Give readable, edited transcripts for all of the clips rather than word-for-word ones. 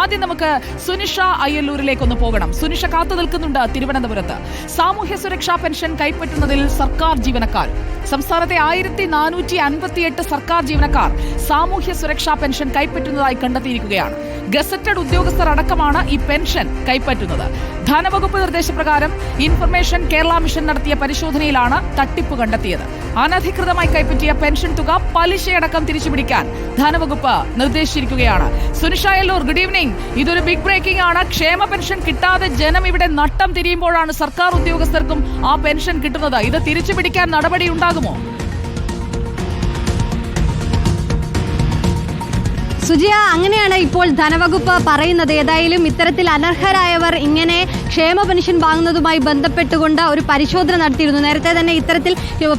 ആദ്യം നമുക്ക് സുനിഷ അയ്യല്ലൂരിലേക്കൊന്ന് പോകണം. സുനിഷ കാത്തു നിൽക്കുന്നുണ്ട് തിരുവനന്തപുരത്ത്. സാമൂഹ്യ സുരക്ഷാ പെൻഷൻ കൈപ്പറ്റുന്നതിൽ സർക്കാർ ജീവനക്കാർ. സംസ്ഥാനത്തെ 1458 സർക്കാർ ജീവനക്കാർ സാമൂഹ്യ സുരക്ഷാ പെൻഷൻ കൈപ്പറ്റുന്നതായി കണ്ടെത്തിയിരിക്കുകയാണ്. ഗസറ്റഡ് ഉദ്യോഗസ്ഥർ അടക്കമാണ് ഈ പെൻഷൻ കൈപ്പറ്റുന്നത്. ധനവകുപ്പ് നിർദ്ദേശപ്രകാരം ഇൻഫർമേഷൻ കേരള മിഷൻ നടത്തിയ പരിശോധനയിലാണ് തട്ടിപ്പ് കണ്ടെത്തിയത്. അനധികൃതമായി കൈപ്പറ്റിയ പെൻഷൻ തുക പലിശയടക്കം തിരിച്ചുപിടിക്കാൻ ധനവകുപ്പ് നിർദ്ദേശിച്ചിരിക്കുകയാണ്. Sunisha Ayyallur, good evening. ഇതൊരു ബിഗ് ബ്രേക്കിംഗ് ആണ്. ക്ഷേമ പെൻഷൻ കിട്ടാതെ ജനം ഇവിടെ നട്ടം തിരിയുമ്പോഴാണ് സർക്കാർ ഉദ്യോഗസ്ഥർക്കും ആ പെൻഷൻ കിട്ടുന്നത്. ഇത് തിരിച്ചുപിടിക്കാൻ നടപടി ഉണ്ടാകുമോ? സുജിയ, അങ്ങനെയാണ് ഇപ്പോൾ ധനവകുപ്പ് പറയുന്നത്. ഏതായാലും ഇത്തരത്തിൽ അനർഹരായവർ ഇങ്ങനെ ക്ഷേമ പെൻഷൻ വാങ്ങുന്നതുമായി ബന്ധപ്പെട്ടുകൊണ്ട് ഒരു പരിശോധന നടത്തിയിരുന്നു. നേരത്തെ തന്നെ ഇത്തരത്തിൽ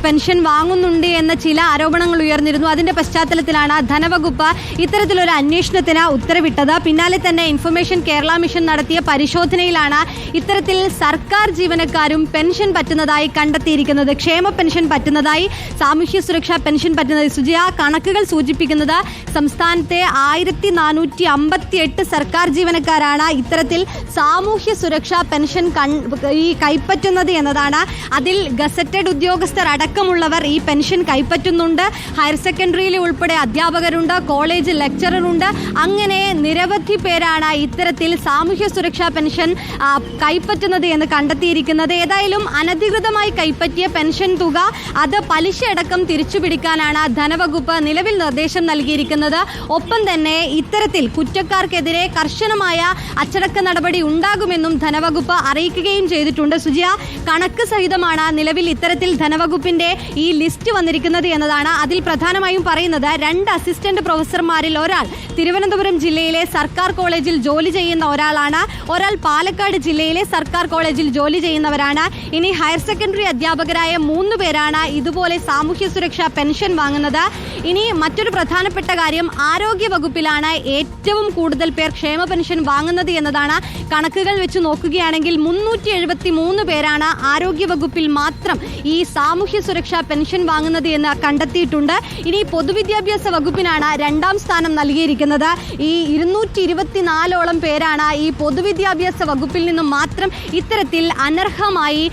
പെൻഷൻ വാങ്ങുന്നുണ്ട് എന്ന ചില ആരോപണങ്ങൾ ഉയർന്നിരുന്നു. അതിന്റെ പശ്ചാത്തലത്തിലാണ് ധനവകുപ്പ് ഇത്തരത്തിലൊരു അന്വേഷണത്തിന് ഉത്തരവിട്ടത്. പിന്നാലെ തന്നെ ഇൻഫർമേഷൻ കേരള മിഷൻ നടത്തിയ പരിശോധനയിലാണ് ഇത്തരത്തിൽ സർക്കാർ ജീവനക്കാരും പെൻഷൻ പറ്റുന്നതായി കണ്ടെത്തിയിരിക്കുന്നത്. ക്ഷേമ പെൻഷൻ പറ്റുന്നതായി, സാമൂഹ്യ സുരക്ഷാ പെൻഷൻ പറ്റുന്നതായി. സുജിയ, കണക്കുകൾ സൂചിപ്പിക്കുന്നത് സംസ്ഥാനത്തെ 1458 സർക്കാർ ജീവനക്കാരാണ് ഇത്തരത്തിൽ സാമൂഹ്യ സുരക്ഷാ പെൻഷൻ കൈപ്പറ്റുന്നത് എന്നതാണ്. അതിൽ ഗസറ്റഡ് ഉദ്യോഗസ്ഥർ അടക്കമുള്ളവർ ഈ പെൻഷൻ കൈപ്പറ്റുന്നുണ്ട്. ഹയർ സെക്കൻഡറിയിൽ ഉൾപ്പെടെ അധ്യാപകരുണ്ട്, കോളേജ് ലെക്ചററുണ്ട്. അങ്ങനെ നിരവധി പേരാണ് ഇത്തരത്തിൽ സാമൂഹ്യ സുരക്ഷാ പെൻഷൻ കൈപ്പറ്റുന്നത് എന്ന് കണ്ടെത്തിയിരിക്കുന്നത്. ഏതായാലും അനധികൃതമായി കൈപ്പറ്റിയ പെൻഷൻ തുക അത് പലിശയടക്കം തിരിച്ചുപിടിക്കാനാണ് ധനവകുപ്പ് നിലവിൽ നിർദ്ദേശം നൽകിയിരിക്കുന്നത്. ഒപ്പം തന്നെ ഇത്തരത്തിൽ കുറ്റക്കാർക്കെതിരെ കർശനമായ അച്ചടക്ക നടപടി ഉണ്ടാകുമെന്നും ധനവകുപ്പ് അറിയിക്കുകയും ചെയ്തിട്ടുണ്ട്. സുജിയ, കണക്ക് സഹിതമാണ് നിലവിൽ ഇത്തരത്തിൽ ധനവകുപ്പിന്റെ ഈ ലിസ്റ്റ് വന്നിരിക്കുന്നത് എന്നതാണ്. അതിൽ പ്രധാനമായും പറയുന്നത് 2 അസിസ്റ്റന്റ് പ്രൊഫസർമാരിൽ ഒരാൾ തിരുവനന്തപുരം ജില്ലയിലെ സർക്കാർ കോളേജിൽ ജോലി ചെയ്യുന്ന ഒരാളാണ്. ഒരാൾ പാലക്കാട് ജില്ലയിലെ സർക്കാർ കോളേജിൽ ജോലി ചെയ്യുന്നവരാണ്. ഇനി ഹയർ സെക്കൻഡറി അധ്യാപകരായ 3 പേരാണ് ഇതുപോലെ സാമൂഹ്യ സുരക്ഷാ പെൻഷൻ വാങ്ങുന്നത്. ഇനി മറ്റൊരു പ്രധാനപ്പെട്ട കാര്യം, ആരോഗ്യ വകുപ്പിലാണ് ഏറ്റവും കൂടുതൽ പേർ ക്ഷേമ പെൻഷൻ വാങ്ങുന്നത് എന്നതാണ്. കണക്കുകൾ വെച്ച് നോക്കുകയാണെങ്കിൽ 373 പേരാണ് ആരോഗ്യ വകുപ്പിൽ മാത്രം ഈ സാമൂഹ്യ സുരക്ഷാ പെൻഷൻ വാങ്ങുന്നത് എന്ന് കണ്ടെത്തിയിട്ടുണ്ട്. ഇനി പൊതുവിദ്യാഭ്യാസ വകുപ്പിനാണ് 2ാം സ്ഥാനം നൽകിയിരിക്കുന്നത്. ഈ 224ഓളം പേരാണ് ഈ പൊതുവിദ്യാഭ്യാസ വകുപ്പിൽ നിന്നും മാത്രം ഇത്തരത്തിൽ അനർഹമായി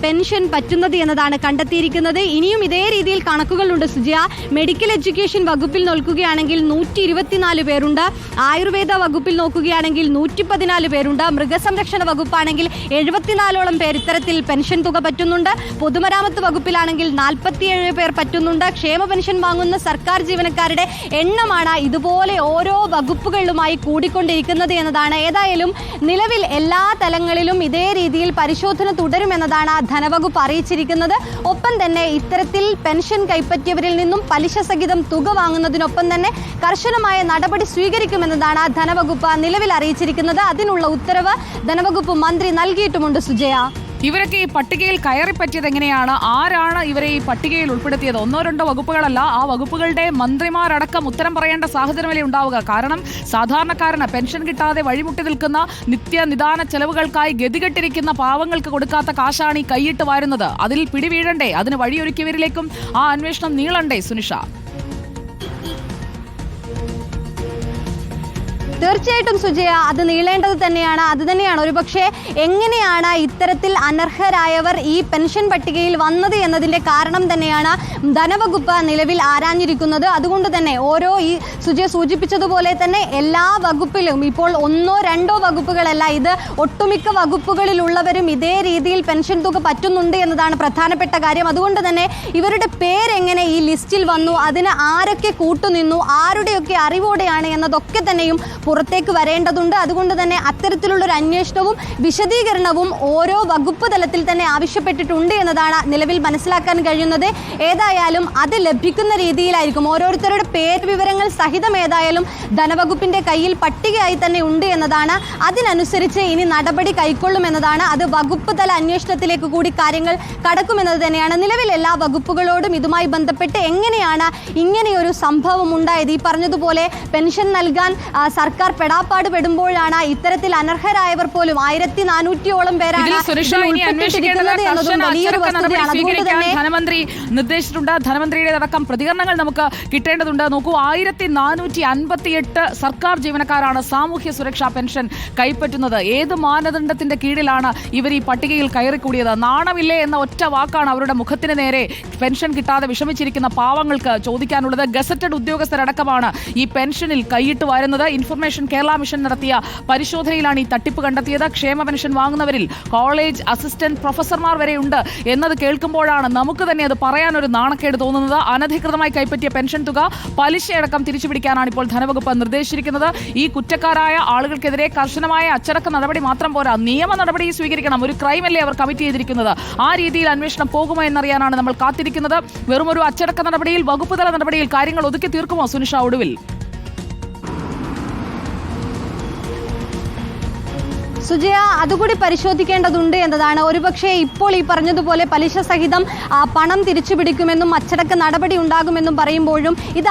പെൻഷൻ പറ്റുന്നത് എന്നതാണ് കണ്ടെത്തിയിരിക്കുന്നത്. ഇനിയും ഇതേ രീതിയിൽ കണക്കുകളുണ്ട് സുജിയ. മെഡിക്കൽ എഡ്യൂക്കേഷൻ വകുപ്പിൽ നോക്കുകയാണെങ്കിൽ 124 പേരുണ്ട്. ആയുർവേദ വകുപ്പിൽ നോക്കുകയാണെങ്കിൽ 114 പേരുണ്ട്. മൃഗസംരക്ഷണ വകുപ്പാണെങ്കിൽ 74ഓളം പേർ ഇത്തരത്തിൽ പെൻഷൻ തുക പറ്റുന്നുണ്ട്. പൊതുമരാമത്ത് വകുപ്പിലാണെങ്കിൽ 47 പേർ പറ്റുന്നുണ്ട്. ക്ഷേമ പെൻഷൻ വാങ്ങുന്ന സർക്കാർ ജീവനക്കാരുടെ എണ്ണമാണ് ഇതുപോലെ ഓരോ വകുപ്പുകളിലുമായി കൂടിക്കൊണ്ടിരിക്കുന്നത് എന്നതാണ്. ഏതായാലും നിലവിൽ എല്ലാ തലങ്ങളിലും ഇതേ രീതിയിൽ പരിശോധന തുടരുമെന്നതാണ് ധനവകുപ്പ് അറിയിച്ചിരിക്കുന്നത്. ഒപ്പം തന്നെ ഇത്തരത്തിൽ പെൻഷൻ കൈപ്പറ്റിയവരിൽ നിന്നും പലിശ സഹിതം തുക വാങ്ങുന്നതിനൊപ്പം തന്നെ കർശനമായ നടപടി സ്വീകരിക്കുമെന്നതാണ് ധനവകുപ്പ് നിലവിൽ അറിയിച്ചിരിക്കുന്നത്. അതിനുള്ള ഉത്തരവ് ധനവകുപ്പ് മന്ത്രി നൽകിയിട്ടുമുണ്ട്. സുജയ, ഇവരൊക്കെ ഈ പട്ടികയിൽ കയറിപ്പറ്റിയത് എങ്ങനെയാണ്? ആരാണ് ഇവരെ ഈ പട്ടികയിൽ ഉൾപ്പെടുത്തിയത്? 1-2 വകുപ്പുകളല്ല, ആ വകുപ്പുകളുടെ മന്ത്രിമാരടക്കം ഉത്തരം പറയേണ്ട സാഹചര്യമല്ലേ ഉണ്ടാവുക. കാരണം സാധാരണക്കാരന് പെൻഷൻ കിട്ടാതെ വഴിമുട്ടി നിൽക്കുന്ന നിത്യനിദാന ചെലവുകൾക്കായി ഗതികെട്ടിരിക്കുന്ന പാവങ്ങൾക്ക് കൊടുക്കാത്ത കാശാണ് ഈ കൈയിട്ട് വാരുന്നത്. അതിൽ പിടിവീഴണ്ടേ? അതിന് വഴിയൊരുക്കിയവരിലേക്കും ആ അന്വേഷണം നീളണ്ടേ സുനിഷ? തീർച്ചയായിട്ടും സുജയ, അത് നീളേണ്ടത് തന്നെയാണ്. അത് തന്നെയാണ് ഒരുപക്ഷെ എങ്ങനെയാണ് ഇത്തരത്തിൽ അനർഹരായവർ ഈ പെൻഷൻ പട്ടികയിൽ വന്നത് എന്നതിൻ്റെ കാരണം തന്നെയാണ് ധനവകുപ്പ് നിലവിൽ ആരാഞ്ഞിരിക്കുന്നത്. അതുകൊണ്ട് തന്നെ ഈ സുജയ സൂചിപ്പിച്ചതുപോലെ തന്നെ എല്ലാ വകുപ്പിലും ഇപ്പോൾ 1-2 വകുപ്പുകളല്ല, ഇത് ഒട്ടുമിക്ക വകുപ്പുകളിലുള്ളവരും ഇതേ രീതിയിൽ പെൻഷൻ തുക പറ്റുന്നുണ്ട് എന്നതാണ് പ്രധാനപ്പെട്ട കാര്യം. അതുകൊണ്ട് തന്നെ ഇവരുടെ പേരെങ്ങനെ ഈ ലിസ്റ്റിൽ വന്നു, അതിന് ആരൊക്കെ കൂട്ടുനിന്നു, ആരുടെയൊക്കെ അറിവോടെയാണ് എന്നതൊക്കെ തന്നെയും പുറത്തേക്ക് വരേണ്ടതുണ്ട്. അതുകൊണ്ട് തന്നെ അത്തരത്തിലുള്ളൊരു അന്വേഷണവും വിശദീകരണവും ഓരോ വകുപ്പ് തലത്തിൽ തന്നെ ആവശ്യപ്പെട്ടിട്ടുണ്ട് എന്നതാണ് നിലവിൽ മനസ്സിലാക്കാൻ കഴിയുന്നത്. ഏതായാലും അത് ലഭിക്കുന്ന രീതിയിലായിരിക്കും ഓരോരുത്തരുടെ പേര് വിവരങ്ങൾ സഹിതം ഏതായാലും ധനവകുപ്പിന്റെ കയ്യിൽ പട്ടികയായി തന്നെ ഉണ്ട് എന്നതാണ്. അതിനനുസരിച്ച് ഇനി നടപടി കൈക്കൊള്ളുമെന്നതാണ്. അത് വകുപ്പ് തല അന്വേഷണത്തിലേക്ക് കൂടി കാര്യങ്ങൾ കടക്കുമെന്നത് തന്നെയാണ്. നിലവിൽ എല്ലാ വകുപ്പുകളോടും ഇതുമായി ബന്ധപ്പെട്ട് എങ്ങനെയാണ് ഇങ്ങനെയൊരു സംഭവം ഉണ്ടായത്, ഈ പറഞ്ഞതുപോലെ പെൻഷൻ നൽകാൻ സർക്കാർ സർക്കാർ പെടാപ്പാട് പെടുമ്പോഴാണ് ഇത്തരത്തിൽ അനർഹരായവർ പോലും 1400-ഓളം പേരാണ് ഉൾപ്പെട്ടിരിക്കുന്നത് എന്നതും വലിയൊരു വസ്തുതയാണ്. അതുകൊണ്ട് തന്നെ ധനമന്ത്രി നിർദ്ദേശിച്ചിട്ടുണ്ട്. ധനമന്ത്രിയുടെ അടക്കം പ്രതികരണങ്ങൾ നമുക്ക് കിട്ടേണ്ടതുണ്ട്. നോക്കൂ, 1458 സർക്കാർ ജീവനക്കാരാണ് സാമൂഹ്യ സുരക്ഷാ പെൻഷൻ കൈപ്പറ്റുന്നത്. ഏത് മാനദണ്ഡത്തിന്റെ കീഴിലാണ് ഇവർ ഈ പട്ടികയിൽ കയറിക്കൂടിയത്? നാണമില്ലേ എന്ന ഒറ്റ വാക്കാണ് അവരുടെ മുഖത്തിന് നേരെ പെൻഷൻ കിട്ടാതെ വിഷമിച്ചിരിക്കുന്ന പാവങ്ങൾക്ക് ചോദിക്കാനുള്ളത്. ഗസറ്റഡ് ഉദ്യോഗസ്ഥരടക്കമാണ് ഈ പെൻഷനിൽ കൈയിട്ട് വരുന്നത്. ഇൻഫർമേഷൻ കേരള മിഷൻ നടത്തിയ പരിശോധനയിലാണ് ഈ തട്ടിപ്പ് കണ്ടെത്തിയത്. ക്ഷേമ പെൻഷൻ വാങ്ങുന്നവരിൽ കോളേജ് അസിസ്റ്റന്റ് പ്രൊഫസർമാർ വരെയുണ്ട് എന്നത് കേൾക്കുമ്പോഴാണ് നമുക്ക് തന്നെ അത് പറയാനൊരു നാണക്കേട് തോന്നുന്നത്. അനധികൃതമായി കൈപ്പറ്റിയ പെൻഷൻ തുക പലിശയടക്കം തിരിച്ചുപിടിക്കാനാണ് ഇപ്പോൾ ധനവകുപ്പ് നിർദ്ദേശിച്ചിരിക്കുന്നത്. ഈ കുറ്റക്കാരായ ആളുകൾക്കെതിരെ കർശനമായ അച്ചടക്ക നടപടി മാത്രം പോരാ, നിയമ നടപടി സ്വീകരിക്കണം. ഒരു ക്രൈമല്ലേ അവർ കമ്മിറ്റ് ചെയ്തിരിക്കുന്നത്. ആ രീതിയിൽ അന്വേഷണം പോകുമോ എന്നറിയാനാണ് നമ്മൾ കാത്തിരിക്കുന്നത്. വെറുമൊരു അച്ചടക്ക നടപടിയിൽ, വകുപ്പ് തല നടപടിയിൽ കാര്യങ്ങൾ ഒതുക്കി തീർക്കുമോ സുനിഷ ഒടുവിൽ? സുജയ, അതുകൂടി പരിശോധിക്കേണ്ടതുണ്ട് എന്നതാണ്. ഒരുപക്ഷെ ഇപ്പോൾ ഈ പറഞ്ഞതുപോലെ പലിശ സഹിതം പണം തിരിച്ചുപിടിക്കുമെന്നും അച്ചടക്ക നടപടി ഉണ്ടാകുമെന്നും പറയുമ്പോഴും ഇത്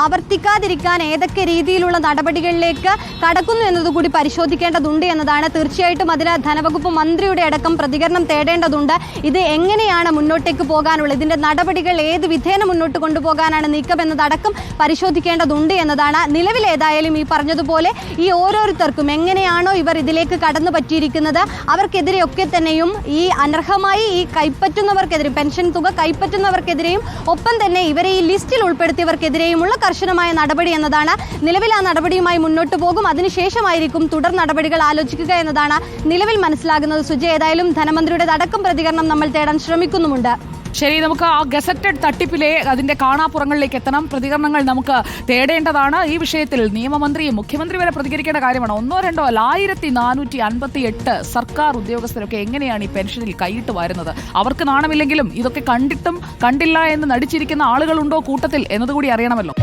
ആവർത്തിക്കാതിരിക്കാൻ ഏതൊക്കെ രീതിയിലുള്ള നടപടികളിലേക്ക് കടക്കുന്നു എന്നതുകൂടി പരിശോധിക്കേണ്ടതുണ്ട് എന്നതാണ്. തീർച്ചയായിട്ടും അതിന് ധനവകുപ്പ് മന്ത്രിയുടെ അടക്കം പ്രതികരണം തേടേണ്ടതുണ്ട്. ഇത് എങ്ങനെയാണ് മുന്നോട്ടേക്ക് പോകാനുള്ളത്, ഇതിന്റെ നടപടികൾ ഏത് വിധേന മുന്നോട്ട് കൊണ്ടുപോകാനാണ് നീക്കം എന്നതടക്കം പരിശോധിക്കേണ്ടതുണ്ട് എന്നതാണ്. നിലവിലേതായാലും ഈ പറഞ്ഞതുപോലെ ഈ ഓരോരുത്തർക്കും എങ്ങനെയാണോ ഇവർ ഇതിലേക്ക് കടന്നു പറ്റിയിരിക്കുന്നത് അവർക്കെതിരെയൊക്കെ തന്നെയും ഈ അനർഹമായി ഈ കൈപ്പറ്റുന്നവർക്കെതിരെ പെൻഷൻ തുക കൈപ്പറ്റുന്നവർക്കെതിരെയും ഒപ്പം തന്നെ ഇവരെ ഈ ലിസ്റ്റിൽ ഉൾപ്പെടുത്തിയവർക്കെതിരെയുമുള്ള കർശനമായ നടപടി എന്നതാണ്. നിലവിൽ ആ നടപടിയുമായി മുന്നോട്ട് പോകും. അതിനുശേഷമായിരിക്കും തുടർ നടപടികൾ ആലോചിക്കുക എന്നതാണ് നിലവിൽ മനസ്സിലാകുന്നത്. സുജയ്, ഏതായാലും ധനമന്ത്രിയുടെ അടക്കം പ്രതികരണം നമ്മൾ തേടാൻ ശ്രമിക്കുന്നുമുണ്ട്. ശരി, നമുക്ക് ആ ഗസറ്റഡ് തട്ടിപ്പിലെ അതിന്റെ കാണാപ്പുറങ്ങളിലേക്ക് എത്തണം. പ്രതികരണങ്ങൾ നമുക്ക് തേടേണ്ടതാണ്. ഈ വിഷയത്തിൽ നിയമമന്ത്രിയും മുഖ്യമന്ത്രി വരെ പ്രതികരിക്കേണ്ട കാര്യമാണ്. ഒന്നോ രണ്ടോ അല്ല, 1458 സർക്കാർ ഉദ്യോഗസ്ഥരൊക്കെ എങ്ങനെയാണ് ഈ പെൻഷനിൽ കൈയിട്ട് വരുന്നത്? അവർക്ക് നാണമില്ലെങ്കിലും ഇതൊക്കെ കണ്ടിട്ടും കണ്ടില്ല എന്ന് നടിച്ചിരിക്കുന്ന ആളുകളുണ്ടോ കൂട്ടത്തിൽ എന്നതുകൂടി അറിയണമല്ലോ.